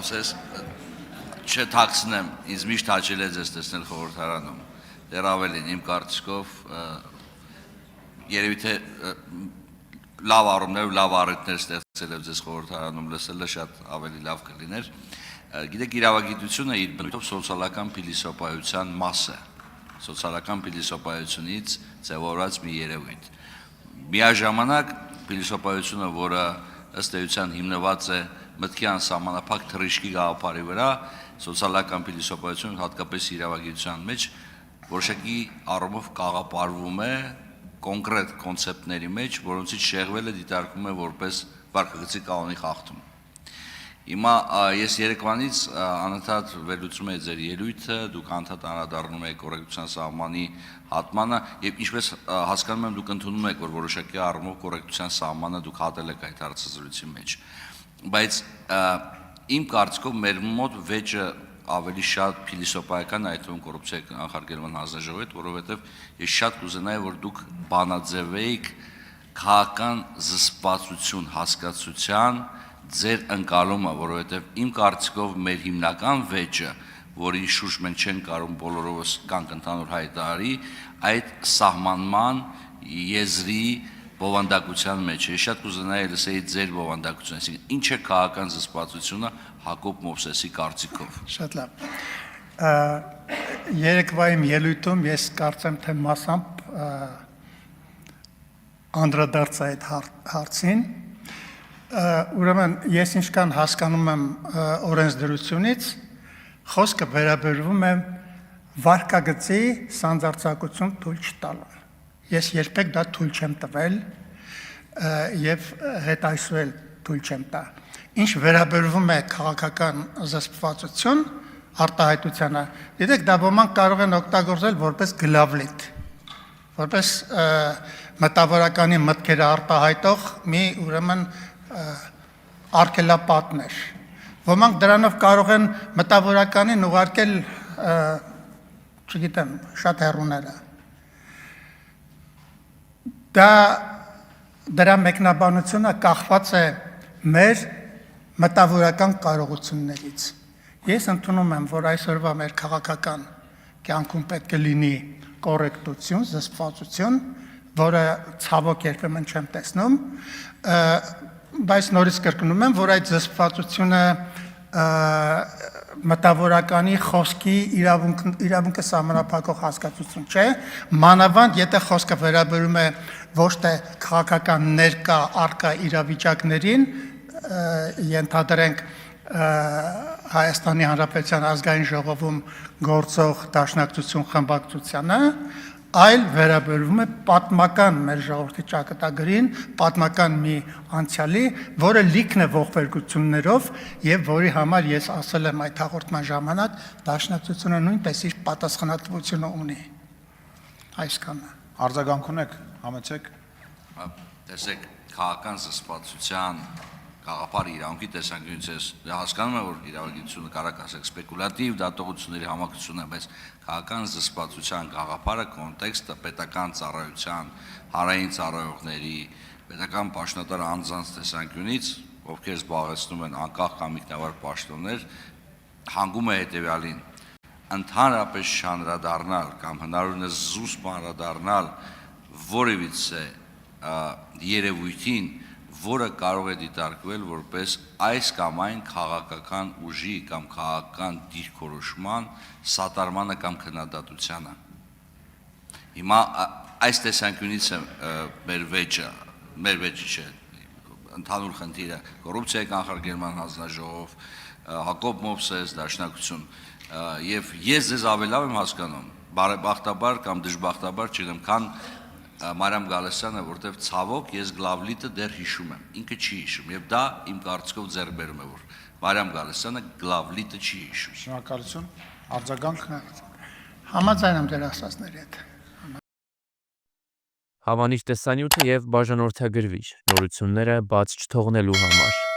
Մովսես, չթաքցնեմ, ինձ միշտ հաճել է ձեզ տեսնել խորհրդարանում, դեռ ավելին իմ կարծիքով երևի թե լավ առումներ ու լավ առիթներ ստեղծել եք ձեզ խորհրդարանում լսելը շատ ավելի լավ կլիներ։ Գիտեք, իրավագիտությունը իր բնույթով սոցիալական փիլիսոփայության մաս է, սոցիալական փիլիսոփայությունից ձևավորված մի երևույթ։ Միաժամանակ փիլիսոփայությունը, որը ըստ էության հիմնված է մտքի անսահմանափակ թռիչքի գաղափարի վրա, սոցիալական փիլիսոփայությունը հատկապես իրավագիտության մեջ որոշակի առումով կաղապարվում է կոնկրետ կոնցեպտների մեջ, որոնցից շեղվելը դիտարկվում է որպես վարքագծի կանոնի խախտում։ Հիմա ես երեկվանից անընդհատ վերլուծում եմ ձեր ելույթը, դուք անդադար անդրադառնում եք կոռեկտության սահմանի հատմանը եւ ինչպես հասկանում եմ դուք ընդունում եք, որ որոշակի առումով կոռեկտության սահմանը դուք հատել եք այդ հարցազրույցի մեջ։ Բայց իմ կարծիքով մեր մոտ վեճը ավելի շատ փիլիսոփայական, այդ թվում կոռուպցիայի կանխարգելման հանձնաժողովի հետ, որովհետեւ ես շատ կուզենայի, որ դուք բանաձևեիք քաղաքական զսպվածություն հասկացության ձեր ընկալումը, որովհետև իմ կարծիքով մեր հիմնական վեճը, որի շուրջ մենք չենք կարող բոլորովս կանք ընդհանուր հայտարարի, այդ սահմանման եզրի բովանդակության մեջ է։ Ես շատ կուզենայի լսեի ձեր բովանդակությունը, այսինքն ինչ է քաղաքական զսպվածությունը Հակոբ Մովսեսի կարծիքով։ Շատ լավ։ Երեկվա իմ ելույթում ես կարծեմ, թե մասամբ անդրադարձա այդ հարցին։ Ուրեմն ես ինչքան հասկանում եմ օրենսդրությունից, խոսքը վերաբերվում է վարքագծի սանձարձակություն թույլ չտալու։ Ես երբեք դա թույլ չեմ տվել եւ հետ այսօր էլ թույլ չեմ տա։ Ինչ վերաբերվում է քաղաքական զսպվածություն արտահայտությանը, գիտեք, դա ոմանք կարող են օգտագործել որպես գլավլիթ, որպես մտավորականի մտքերը արտահայտող մի ուրեմն արգելապատներ։ Ոմանք դրանով կարող են մտավորականին ուղարկել, չգիտեմ, շատ հեռուները։ Դրա մեկնաբանությունը կախված է մեր մտավորական կարողություններից։ Ես ընդունում եմ, որ այսօրվա մեր քաղաքական կյանքում պետք է լինի կոռեկտություն, զսպվածություն, որը ցավոք երբեմն չեմ տեսնում, բայց նորից կրկնում եմ, որ այդ զսպվածությունը մտավորականի խոսքի իրավունքը սահմանափակող հասկացություն չէ, մանավանդ եթե խոսքը վերաբերում է ոչ թե քաղաքական ներկա առկա իրավիճակներին, ենթադրենք Հայաստանի Հանրապետության ազգային ժողովում գործող դաշնակցություն խմբակցությանը, այլ վերաբերվում է պատմական մեր ժողովրդի ճակատագրին, պատմական մի անցյալի, որը լիքն է ողբերգություններով եւ որի համար ես ասել եմ այդ հաղորդման ժամանակ, դաշնակցությունը նույնպես իր պատասխանատվությունը ունի։ Այսքանը։ Արձագանք ունեք, համեցեք։ Տեսեք, քաղաքական զսպվածության գաղափարը իրավունքի տեսանկյունից ես հասկանում եմ, որ իրավագիտությունը կարող ասեք սպեկուլատիվ դատողությունների համակցություն է, բայց քաղաքական զսպվածության գաղափարը կոնտեքստը պետական ծառայության, հանրային ծառայողների, պետական պաշտոնատար անձանց տեսանկյունից, ովքեր զբաղեցնում են անկախ կամ ինքնավար պաշտոններ, հանգում է հետևյալին. ընդհանրապես չանդրադառնալ կամ հնարավորինս զուսպ անդրադառնալ որևիցե երևույթին, որը կարող է դիտարկվել որպես այս կամ այն քաղաքական ուժի կամ քաղաքական դիրքորոշման սատարմանը կամ քննադատությանը։ Հիմա այս տեսանկյունից է մեր վեճը չէ, ընդհանուր խնդիրը կոռուպցիայի կանխարգելման հանձնաժողով, Հակոբ Մովսես, դաշնակցություն, եւ ես ձեզ ավելի լավ եմ հասկանում, բարեբախտաբար կամ դժբախտաբար չգիտեմ, քան Մարիամ Գալստյանը, որտեվ ցավոք ես գլավլիտը դեռ հիշում եմ, ինքը չի հիշում, եւ դա իմ կարծիքով ձեռք բերում է, որ Մարիամ Գալստյանը գլավլիտը չի հիշում։ Շնորհակալություն։ Արձագանք։ Համաձայն եմ ձեր ասածների հետ։ Հավանիչ տեսանյութը եւ բաժանորդագրվիչ նորությունները բաց չթողնելու համար։